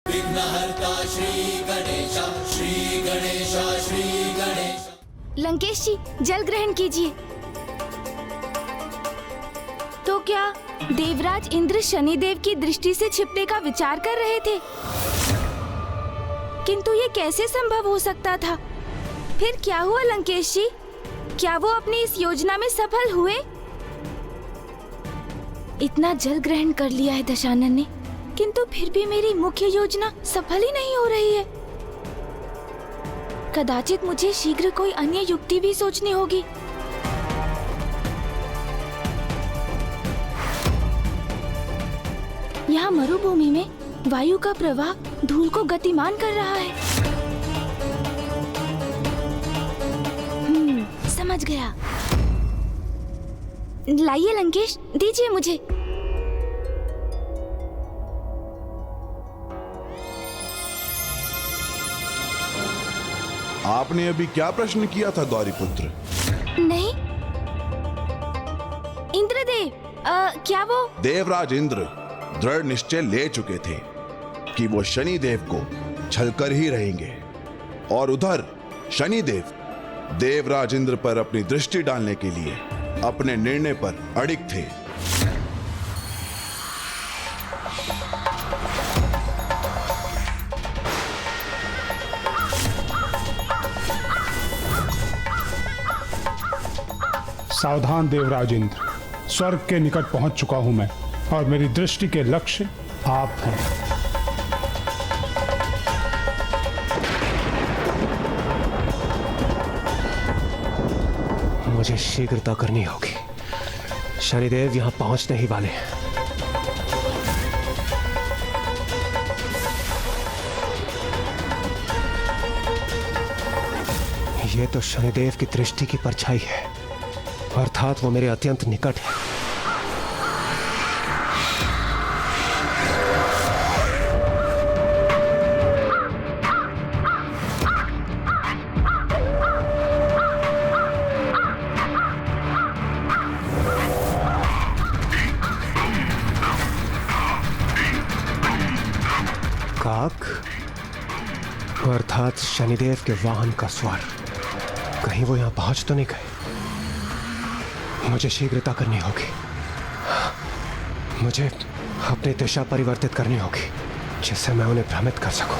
विघ्नहर्ता श्री गणेश, श्री गणेश, श्री गणेश। लंकेश जी, जल ग्रहण कीजिए। तो क्या देवराज इंद्र शनिदेव की दृष्टि से छिपने का विचार कर रहे थे? किंतु ये कैसे संभव हो सकता था? फिर क्या हुआ लंकेश जी? क्या वो अपनी इस योजना में सफल हुए? इतना जल ग्रहण कर लिया है दशानन ने, किंतु फिर भी मेरी मुख्य योजना सफल ही नहीं हो रही है। कदाचित मुझे शीघ्र कोई अन्य युक्ति भी सोचनी होगी। यहाँ मरुभूमि में वायु का प्रवाह धूल को गतिमान कर रहा है। समझ गया। लाइए लंकेश, दीजिए मुझे। आपने अभी क्या प्रश्न किया था गौरीपुत्र? नहीं इंद्रदेव, क्या वो? देवराज इंद्र दृढ़ निश्चय ले चुके थे कि वो शनिदेव को छलकर ही रहेंगे, और उधर शनिदेव देवराज इंद्र पर अपनी दृष्टि डालने के लिए अपने निर्णय पर अड़िग थे। सावधान देवराज इंद्र, स्वर्ग के निकट पहुंच चुका हूं मैं, और मेरी दृष्टि के लक्ष्य आप हैं। मुझे शीघ्रता करनी होगी। शनिदेव यहां पहुंचने ही वाले हैं। ये तो शनिदेव की दृष्टि की परछाई है, अर्थात वो मेरे अत्यंत निकट है। काक, अर्थात शनिदेव के वाहन का स्वर। कहीं वो यहां पहुंच तो नहीं गए? मुझे शीघ्रता करनी होगी। मुझे अपनी दिशा परिवर्तित करनी होगी, जिससे मैं उन्हें भ्रमित कर सकूं।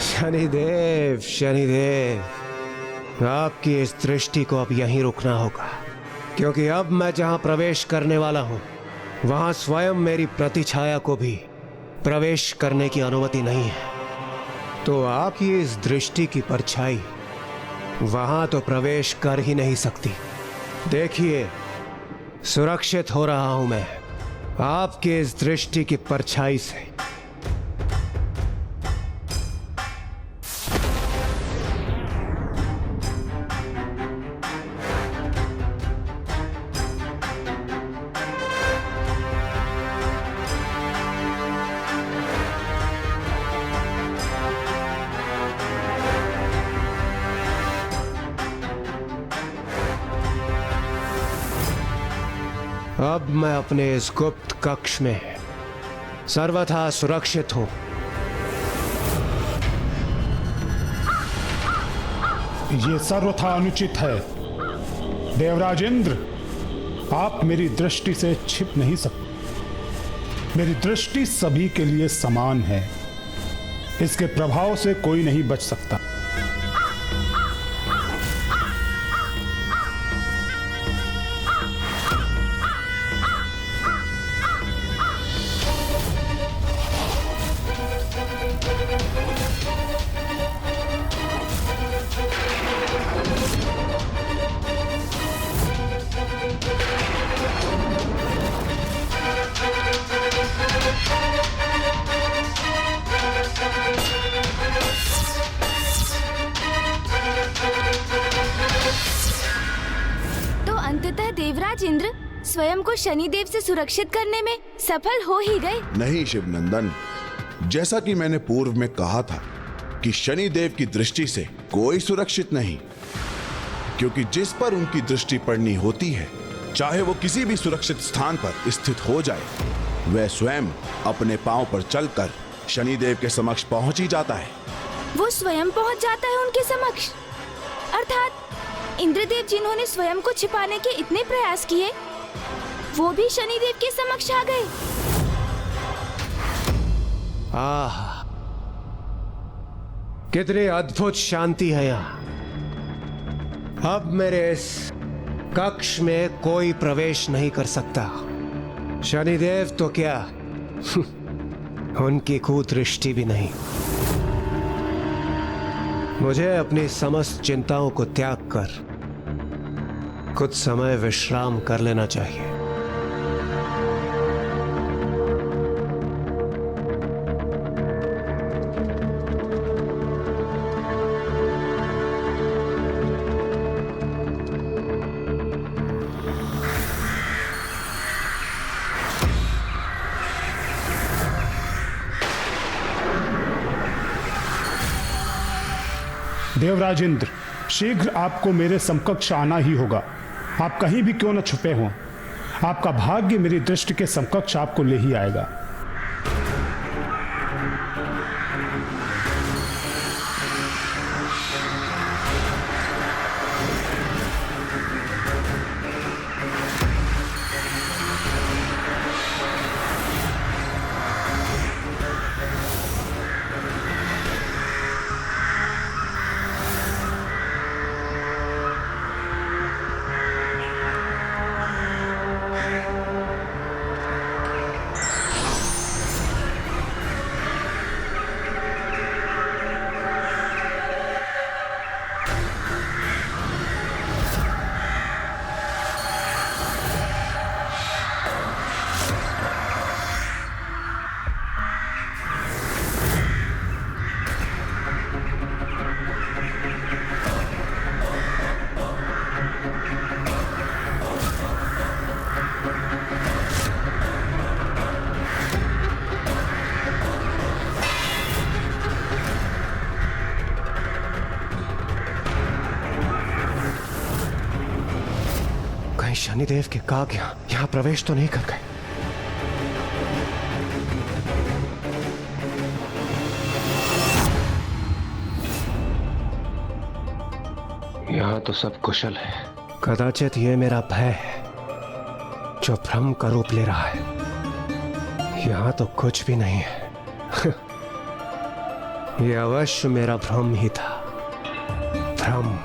शनिदेव, शनिदेव, आपकी इस दृष्टि को अब यहीं रुकना होगा, क्योंकि अब मैं जहां प्रवेश करने वाला हूं, वहां स्वयं मेरी प्रतिछाया को भी प्रवेश करने की अनुमति नहीं है। तो आपकी इस दृष्टि की परछाई वहां तो प्रवेश कर ही नहीं सकती। देखिए, सुरक्षित हो रहा हूं मैं आपकी इस दृष्टि की परछाई से। अब मैं अपने इस गुप्त कक्ष में सर्वथा सुरक्षित हूं। ये सर्वथा अनुचित है। देवराज इंद्र, आप मेरी दृष्टि से छिप नहीं सकते। मेरी दृष्टि सभी के लिए समान है। इसके प्रभाव से कोई नहीं बच सकता। अंततः देवराज इंद्र स्वयं को शनिदेव से सुरक्षित करने में सफल हो ही गए। नहीं शिवनंदन, जैसा कि मैंने पूर्व में कहा था कि शनिदेव की दृष्टि से कोई सुरक्षित नहीं, क्योंकि जिस पर उनकी दृष्टि पड़नी होती है, चाहे वो किसी भी सुरक्षित स्थान पर स्थित हो जाए, वह स्वयं अपने पांव पर चलकर शनिदेव के समक्ष पहुंच ही जाता है। वो स्वयं पहुंच जाता है उनके समक्ष, अर्थात इंद्रदेव जिन्होंने स्वयं को छिपाने के इतने प्रयास किए, वो भी शनिदेव के समक्ष आ गए। आह, कितनी अद्भुत शांति है यहाँ। अब मेरे इस कक्ष में कोई प्रवेश नहीं कर सकता। शनिदेव तो क्या उनकी कुदृष्टि भी नहीं। मुझे अपनी समस्त चिंताओं को त्याग कर कुछ समय विश्राम कर लेना चाहिए। देवराज इंद्र, शीघ्र आपको मेरे समकक्ष आना ही होगा। आप कहीं भी क्यों न छुपे हों, आपका भाग्य मेरी दृष्टि के समकक्ष आपको ले ही आएगा। शनिदेव के काग यहाँ प्रवेश तो नहीं कर गए। यहाँ तो सब कुशल है। कदाचित ये मेरा भय है जो भ्रम का रूप ले रहा है। यहाँ तो कुछ भी नहीं है। ये अवश्य मेरा भ्रम ही था। भ्रम।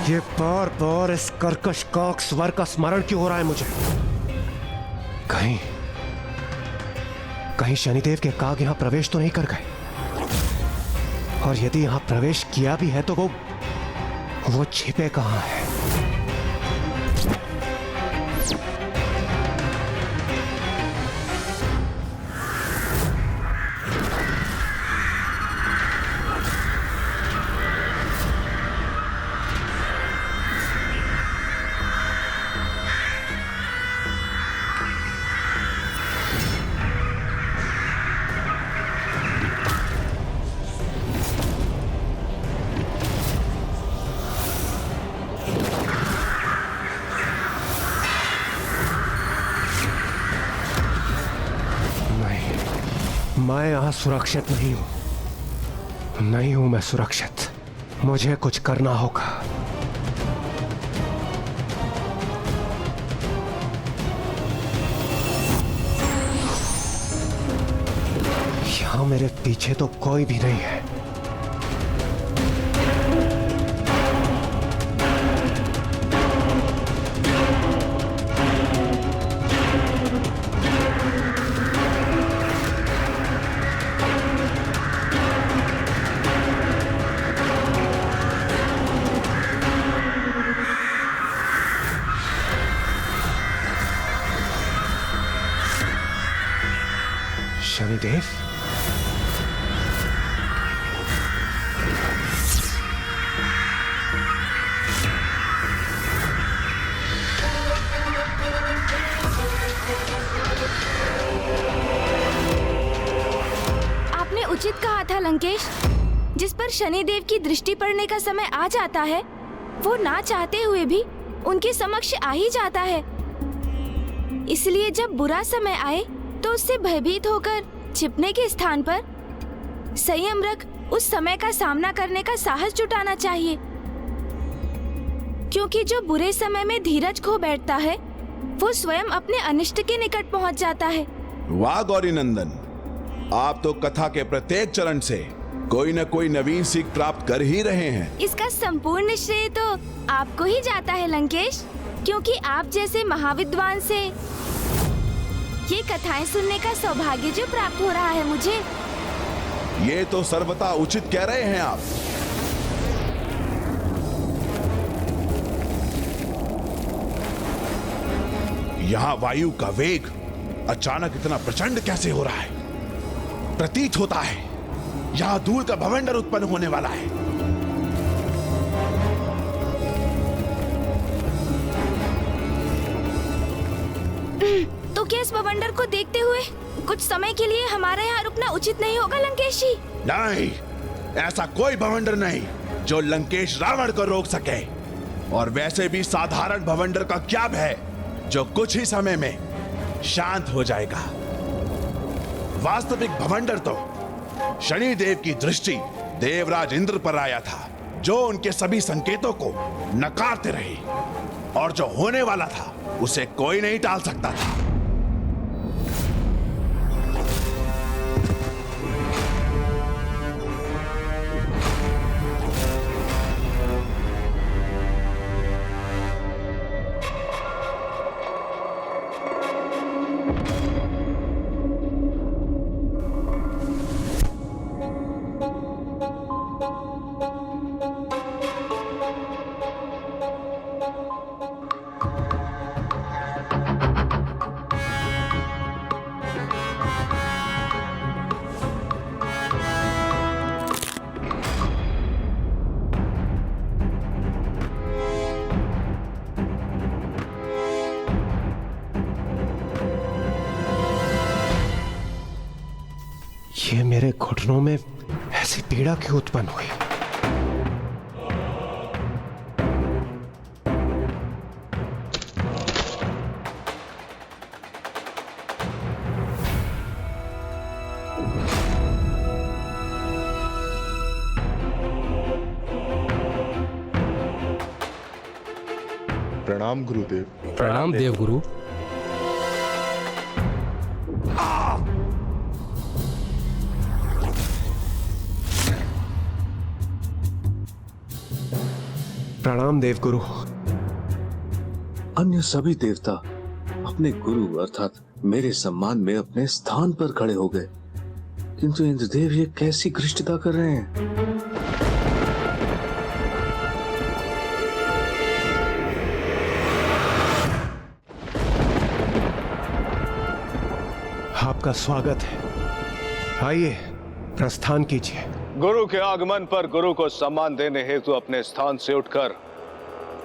ये बार बार इस कर्कश काक स्वर का स्मरण क्यों हो रहा है मुझे? कहीं कहीं शनिदेव के काग यहां प्रवेश तो नहीं कर गए, और यदि यहां प्रवेश किया भी है तो वो छिपे कहां है? मैं यहाँ सुरक्षित नहीं हूं। नहीं हूं मैं सुरक्षित। मुझे कुछ करना होगा। यहाँ मेरे पीछे तो कोई भी नहीं है। शनिदेव, आपने उचित कहा था लंकेश। जिस पर शनिदेव की दृष्टि पड़ने का समय आ जाता है, वो ना चाहते हुए भी उनके समक्ष आ ही जाता है। इसलिए जब बुरा समय आए तो उससे भयभीत होकर छिपने के स्थान पर संयम रख उस समय का सामना करने का साहस जुटाना चाहिए, क्योंकि जो बुरे समय में धीरज खो बैठता है वो स्वयं अपने अनिष्ट के निकट पहुंच जाता है। वाह गौरी नंदन, आप तो कथा के प्रत्येक चरण से कोई न कोई नवीन सीख प्राप्त कर ही रहे हैं। इसका संपूर्ण श्रेय तो आपको ही जाता है लंकेश, क्योंकि आप जैसे महाविद्वान से ये कथाएं सुनने का सौभाग्य जो प्राप्त हो रहा है मुझे। ये तो सर्वथा उचित कह रहे हैं आप। यहाँ वायु का वेग अचानक इतना प्रचंड कैसे हो रहा है? प्रतीत होता है यहाँ धूल का भवंडर उत्पन्न होने वाला है। तो क्या इस बवंडर को देखते हुए कुछ समय के लिए हमारा यहाँ रुकना उचित नहीं होगा लंकेश जी? नहीं, ऐसा कोई भवंडर नहीं जो लंकेश रावण को रोक सके। और वैसे भी साधारण भवंडर का क्या भय जो कुछ ही समय में शांत हो जाएगा। वास्तविक भवंडर तो शनि देव की दृष्टि देवराज इंद्र पर आया था, जो उनके सभी संकेतों को नकारते रहे, और जो होने वाला था उसे कोई नहीं टाल सकता था। ये मेरे घुटनों में ऐसी पीड़ा क्यों उत्पन्न हुई? प्रणाम गुरुदेव। प्रणाम देवगुरु। प्रणाम देवगुरु। अन्य सभी देवता अपने गुरु अर्थात मेरे सम्मान में अपने स्थान पर खड़े हो गए, किंतु इंद्रदेव ये कैसी घृष्टता कर रहे हैं? आपका स्वागत है। आइए प्रस्थान कीजिए। गुरु के आगमन पर गुरु को सम्मान देने हेतु अपने स्थान से उठकर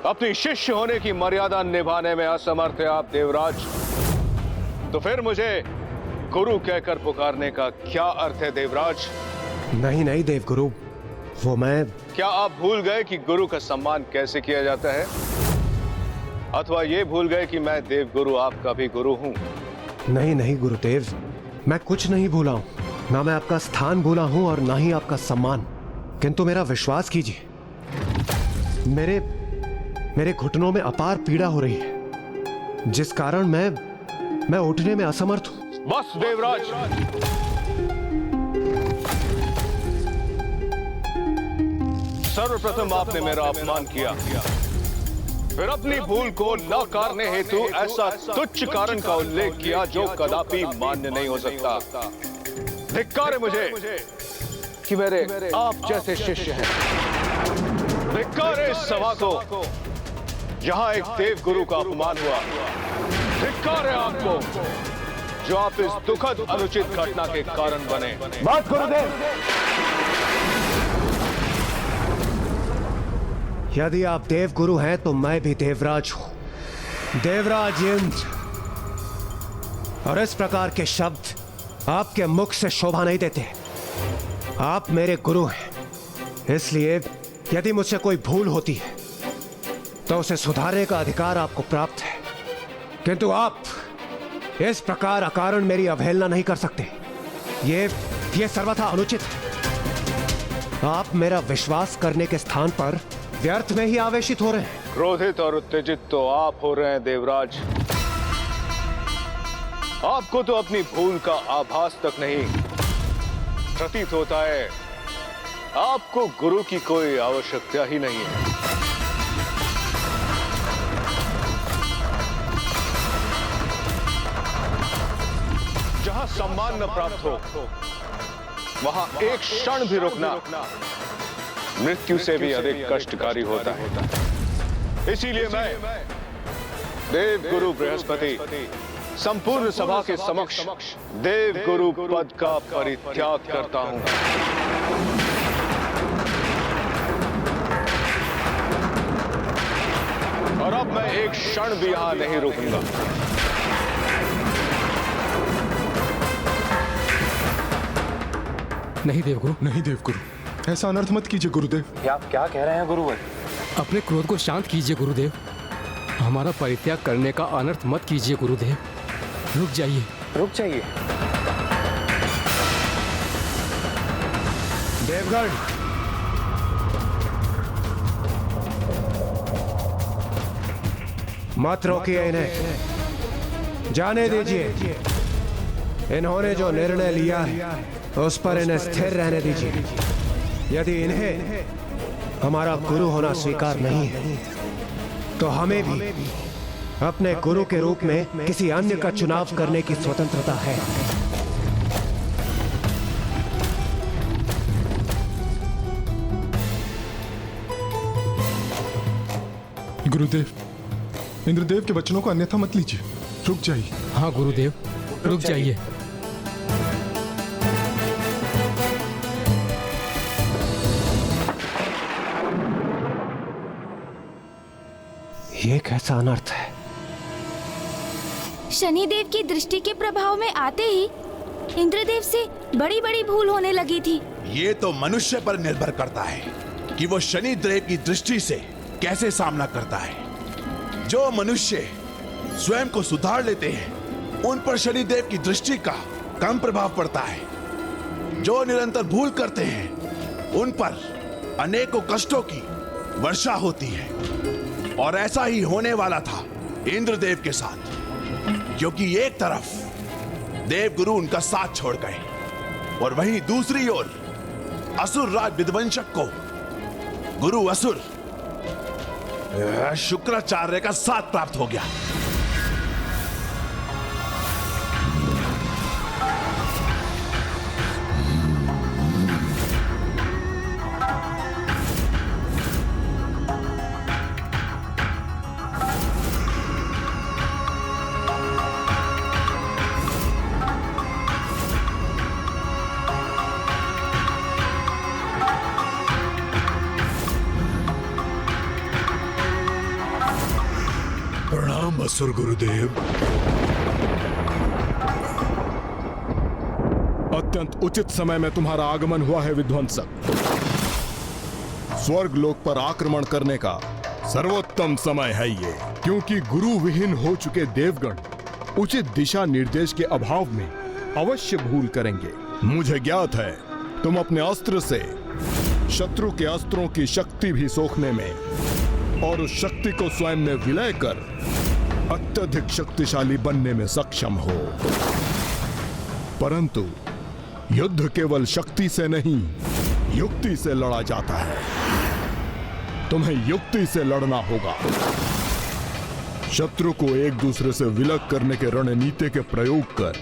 अपनी शिष्य होने की मर्यादा निभाने में असमर्थ है आप देवराज, तो फिर मुझे गुरु कहकर पुकारने का क्या अर्थ है देवराज? नहीं नहीं देवगुरु, वो मैं... क्या आप भूल गए कि गुरु का सम्मान कैसे किया जाता है? अथवा ये भूल गए कि मैं देवगुरु आपका भी गुरु हूं? नहीं नहीं गुरुदेव, मैं कुछ नहीं भूला हूं। ना मैं आपका स्थान भूला हूं और ना ही आपका सम्मान, किंतु मेरा विश्वास कीजिए, मेरे घुटनों में अपार पीड़ा हो रही है, जिस कारण मैं उठने में असमर्थ हूं। बस देवराज, सर्वप्रथम आपने मेरा अपमान किया, फिर अपनी भूल को नकारने हेतु ऐसा तुच्छ कारण का उल्लेख किया जो कदापि मान्य नहीं हो सकता। धिक्कार है मुझे कि मेरे आप जैसे शिष्य हैं। धिक्कार है इस सभा को जहां एक देव गुरु का अपमान हुआ। धिक्कार है आपको जो आप इस दुखद अनुचित घटना के कारण बने। बात गुरुदेव, यदि आप देव गुरु हैं तो मैं भी देवराज हूं, देवराज इंद्र, और इस प्रकार के शब्द आपके मुख से शोभा नहीं देते। आप मेरे गुरु हैं, इसलिए यदि मुझसे कोई भूल होती है तो उसे सुधारने का अधिकार आपको प्राप्त है, किंतु आप इस प्रकार अकारण मेरी अवहेलना नहीं कर सकते। ये सर्वथा अनुचित है। आप मेरा विश्वास करने के स्थान पर व्यर्थ में ही आवेशित हो रहे हैं। क्रोधित और उत्तेजित तो आप हो रहे हैं देवराज। आपको तो अपनी भूल का आभास तक नहीं प्रतीत होता है। आपको गुरु की कोई आवश्यकता ही नहीं है। जहां सम्मान न प्राप्त हो वहां एक क्षण भी रुकना मृत्यु से भी अधिक कष्टकारी होता है। इसीलिए मैं देव गुरु बृहस्पति संपूर्ण सभा के समक्ष देव गुरु पद का परित्याग करता हूं। और अब मैं एक क्षण भी यहां नहीं रुकूंगा। नहीं देवगुरु, नहीं देवगुरु, ऐसा अनर्थ मत कीजिए गुरुदेव। आप क्या कह रहे हैं गुरुवर? अपने क्रोध को शांत कीजिए गुरुदेव। हमारा परित्याग करने का अनर्थ मत कीजिए गुरुदेव। रुक जाइए, रुक जाइए। देवगढ़, मत रोकिए इन्हें, जाने दीजिए। इन्होंने जो निर्णय लिया है उस पर इन्हें स्थिर रहने दीजिए। यदि इन्हें हमारा गुरु होना स्वीकार नहीं है तो हमें भी अपने गुरु के रूप में किसी अन्य का चुनाव करने की स्वतंत्रता है। गुरुदेव, इंद्रदेव के वचनों को अन्यथा मत लीजिए, रुक जाइए। हाँ गुरुदेव, रुक जाइए। ये कैसा अनर्थ है? शनिदेव की दृष्टि के प्रभाव में आते ही इंद्रदेव से बड़ी बड़ी भूल होने लगी थी। ये तो मनुष्य पर निर्भर करता है कि वो शनिदेव की दृष्टि से कैसे सामना करता है। जो मनुष्य स्वयं को सुधार लेते हैं उन पर शनिदेव की दृष्टि का कम प्रभाव पड़ता है। जो निरंतर भूल करते हैं उन पर अनेकों कष्टों की वर्षा होती है। और ऐसा ही होने वाला था इंद्रदेव के साथ, क्योंकि एक तरफ देव गुरु उनका साथ छोड़ गए और वहीं दूसरी ओर असुर राज विध्वंसक को गुरु असुर शुक्राचार्य का साथ प्राप्त हो गया। प्रणाम असुर गुरुदेव। अत्यंत उचित समय में तुम्हारा आगमन हुआ है विध्वंसक। स्वर्ग लोक पर आक्रमण करने का सर्वोत्तम समय है ये, क्योंकि गुरु विहीन हो चुके देवगण उचित दिशा निर्देश के अभाव में अवश्य भूल करेंगे। मुझे ज्ञात है तुम अपने अस्त्र से शत्रु के अस्त्रों की शक्ति भी सोखने में और उस शक्ति को स्वयं में विलय कर अत्यधिक शक्तिशाली बनने में सक्षम हो। परंतु युद्ध केवल शक्ति से नहीं, युक्ति से लड़ा जाता है। तुम्हें युक्ति से लड़ना होगा। शत्रु को एक दूसरे से विलग करने के रणनीति के प्रयोग कर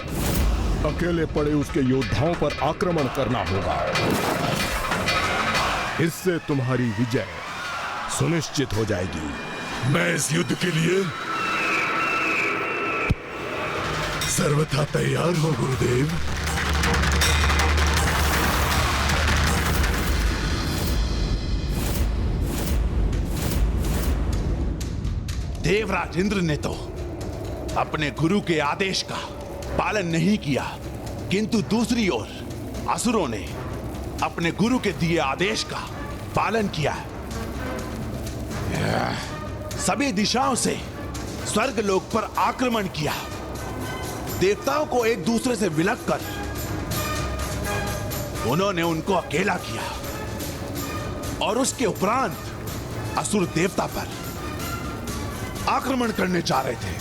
अकेले पड़े उसके योद्धाओं पर आक्रमण करना होगा। इससे तुम्हारी विजय सुनिश्चित हो जाएगी। मैं इस युद्ध के लिए सर्वथा तैयार हूं गुरुदेव। देवराज इंद्र ने तो अपने गुरु के आदेश का पालन नहीं किया, किंतु दूसरी ओर असुरों ने अपने गुरु के दिए आदेश का पालन किया। सभी दिशाओं से स्वर्गलोक पर आक्रमण किया। देवताओं को एक दूसरे से विलग कर उन्होंने उनको अकेला किया और उसके उपरांत असुर देवता पर आक्रमण करने जा रहे थे।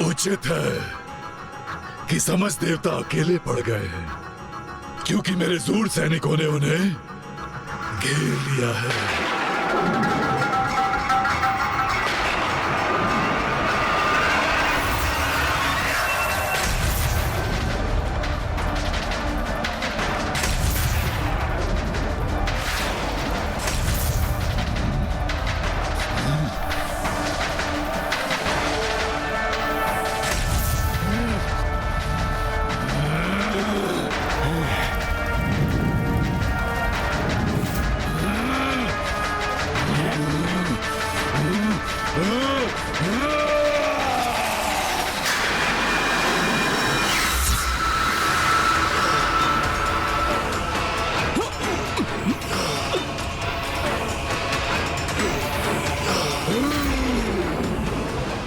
उचित है कि समझ देवता अकेले पड़ गए हैं, क्योंकि मेरे जूर सैनिकों ने उन्हें घेर लिया है।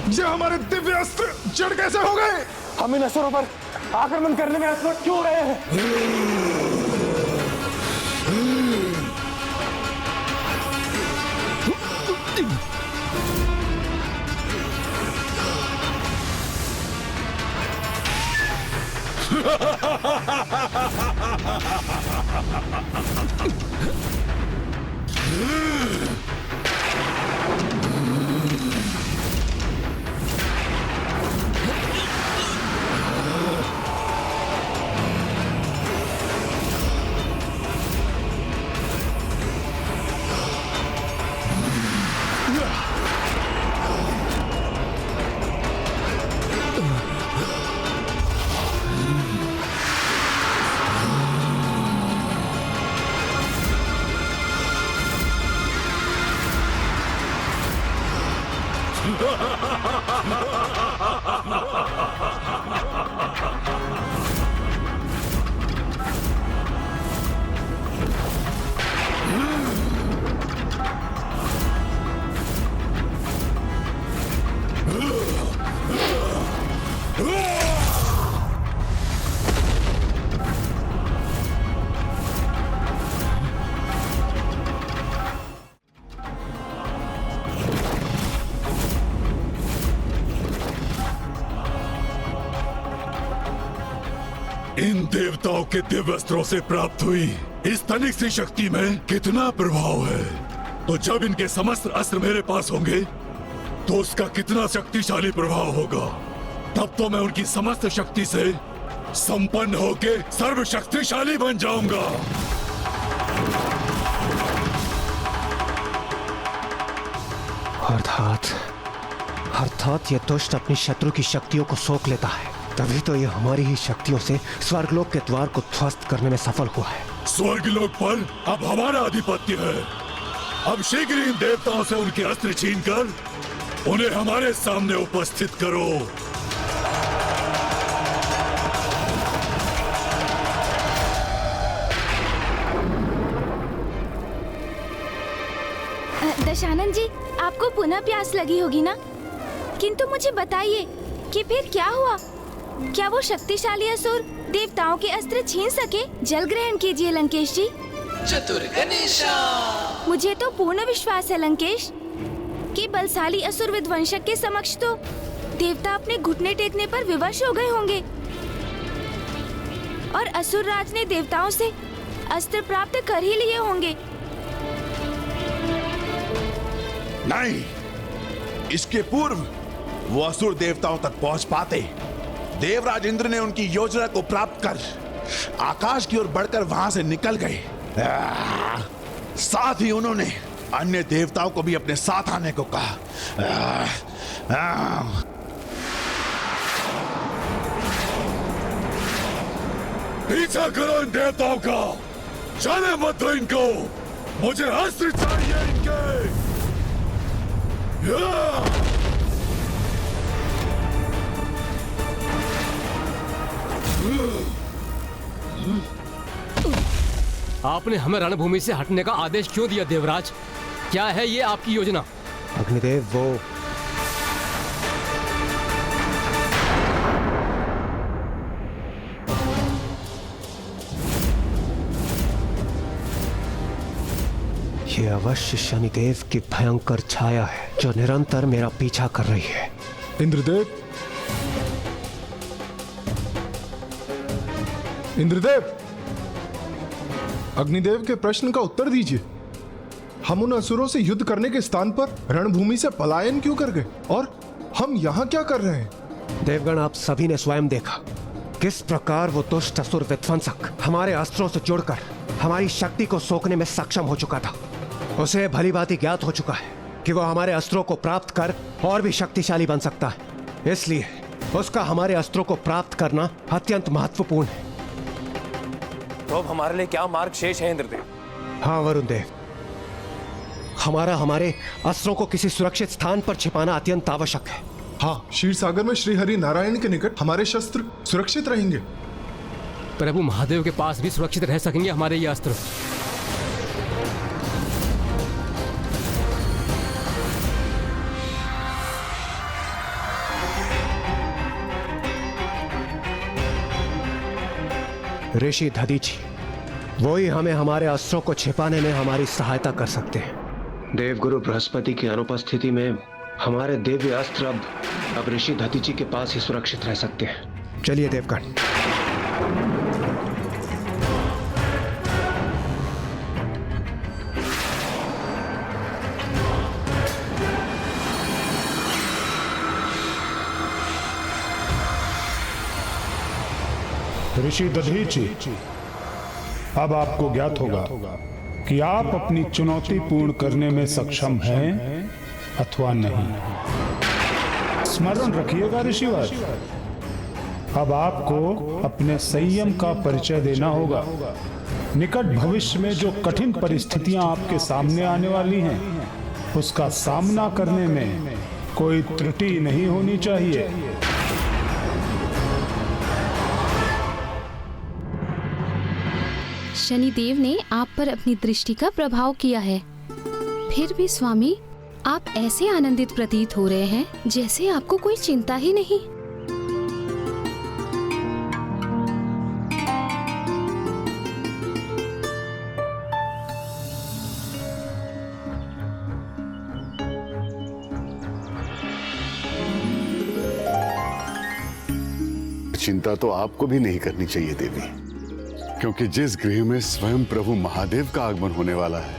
ये हमारे दिव्य अस्त्र जड़ कैसे हो गए? हम इन असुरों पर आक्रमण करने में असमर्थ क्यों रहे हैं? इन देवताओं के दिव्य अस्त्रों से प्राप्त हुई इस तनिक सी शक्ति में कितना प्रभाव है, तो जब इनके समस्त अस्त्र मेरे पास होंगे तो उसका कितना शक्तिशाली प्रभाव होगा। तब तो मैं उनकी समस्त शक्ति से संपन्न होके सर्वशक्तिशाली बन जाऊंगा। अर्थात ये दुष्ट अपनी शत्रु की शक्तियों को सोख लेता है, तभी तो ये हमारी ही शक्तियों से स्वर्गलोक के द्वार को ध्वस्त करने में सफल हुआ है। स्वर्गलोक पर अब हमारा आधिपत्य है। अब शीघ्र इन देवताओं से उनके अस्त्र छीनकर उन्हें हमारे सामने उपस्थित करो। दशानन जी, आपको पुनः प्यास लगी होगी ना? किंतु मुझे बताइए कि फिर क्या हुआ? क्या वो शक्तिशाली असुर देवताओं के अस्त्र छीन सके? जल ग्रहण कीजिए लंकेश जी। चतुर गणेशा। मुझे तो पूर्ण विश्वास है लंकेश कि बलशाली असुर विध्वंसक के समक्ष तो देवता अपने घुटने टेकने पर विवश हो गए होंगे और असुर राज ने देवताओं से अस्त्र प्राप्त कर ही लिए होंगे। नहीं, इसके पूर्व वो असुर देवताओं तक पहुंच पाते, देवराज इंद्र ने उनकी योजना को प्राप्त कर आकाश की ओर बढ़कर वहां से निकल गए। साथ ही उन्होंने अन्य देवताओं को भी अपने साथ आने को कहा। पीछा करो इन देवताओं का, जाने मत दो इनको, मुझे अस्त्र चाहिए इनके। आपने हमें रणभूमि से हटने का आदेश क्यों दिया देवराज? क्या है ये आपकी योजना? अग्निदेव, वो ये अवश्य शनिदेव की भयंकर छाया है जो निरंतर मेरा पीछा कर रही है। इंद्रदेव, इंद्रदेव, अग्निदेव के प्रश्न का उत्तर दीजिए। हम उन असुरों से युद्ध करने के स्थान पर रणभूमि से पलायन क्यों कर गए और हम यहाँ क्या कर रहे हैं? देवगण, आप सभी ने स्वयं देखा किस प्रकार वो दुष्ट असुर विध्वंसक हमारे अस्त्रों से जुड़कर हमारी शक्ति को सोखने में सक्षम हो चुका था। उसे भली भांति ज्ञात हो चुका है कि वो हमारे अस्त्रों को प्राप्त कर और भी शक्तिशाली बन सकता है, इसलिए उसका हमारे अस्त्रों को प्राप्त करना अत्यंत महत्वपूर्ण है। तो अब हमारे लिए क्या मार्ग शेष है इंद्रदेव? हाँ वरुण देव, हमारे अस्त्रों को किसी सुरक्षित स्थान पर छिपाना अत्यंत आवश्यक है। हाँ, क्षीर सागर में श्री हरि नारायण के निकट हमारे शस्त्र सुरक्षित रहेंगे। प्रभु महादेव के पास भी सुरक्षित रह सकेंगे हमारे ये अस्त्र। ऋषि दधीचि, वो ही हमें हमारे अस्त्रों को छिपाने में हमारी सहायता कर सकते हैं। देवगुरु बृहस्पति की अनुपस्थिति में हमारे दिव्य अस्त्र अब ऋषि दधीचि के पास ही सुरक्षित रह सकते हैं। चलिए देवगण। ऋषि दधीचि, अब आपको ज्ञात होगा कि आप अपनी चुनौती पूर्ण करने में सक्षम हैं अथवा नहीं। स्मरण रखिएगा ऋषिवर, अब आपको अपने संयम का परिचय देना होगा। निकट भविष्य में जो कठिन परिस्थितियां आपके सामने आने वाली हैं, उसका सामना करने में कोई त्रुटि नहीं होनी चाहिए। शनिदेव ने आप पर अपनी दृष्टि का प्रभाव किया है, फिर भी स्वामी आप ऐसे आनंदित प्रतीत हो रहे हैं जैसे आपको कोई चिंता ही नहीं। चिंता तो आपको भी नहीं करनी चाहिए देवी, क्योंकि जिस गृह में स्वयं प्रभु महादेव का आगमन होने वाला है,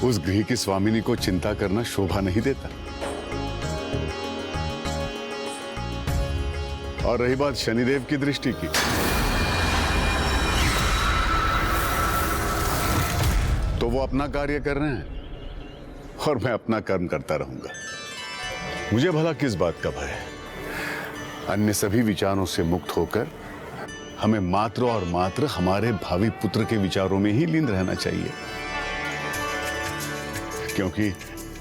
उस गृह की स्वामिनी को चिंता करना शोभा नहीं देता। और रही बात शनिदेव की दृष्टि की, तो वो अपना कार्य कर रहे हैं और मैं अपना कर्म करता रहूंगा। मुझे भला किस बात का भय है? अन्य सभी विचारों से मुक्त होकर हमें मात्र और मात्र हमारे भावी पुत्र के विचारों में ही लीन रहना चाहिए, क्योंकि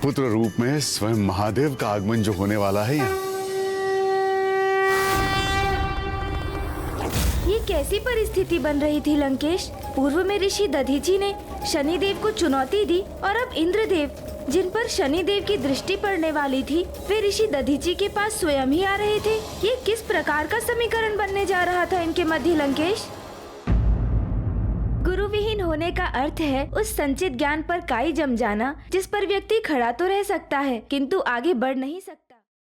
पुत्र रूप में स्वयं महादेव का आगमन जो होने वाला है यहाँ। ये कैसी परिस्थिति बन रही थी लंकेश? पूर्व में ऋषि दधीची ने शनिदेव को चुनौती दी और अब इंद्रदेव, जिन पर शनिदेव की दृष्टि पड़ने वाली थी, वे ऋषि दधीची के पास स्वयं ही आ रहे थे। ये किस प्रकार का समीकरण बनने जा रहा था इनके मध्य लंकेश? गुरु विहीन होने का अर्थ है उस संचित ज्ञान पर काई जम जाना, जिस पर व्यक्ति खड़ा तो रह सकता है किंतु आगे बढ़ नहीं सकता।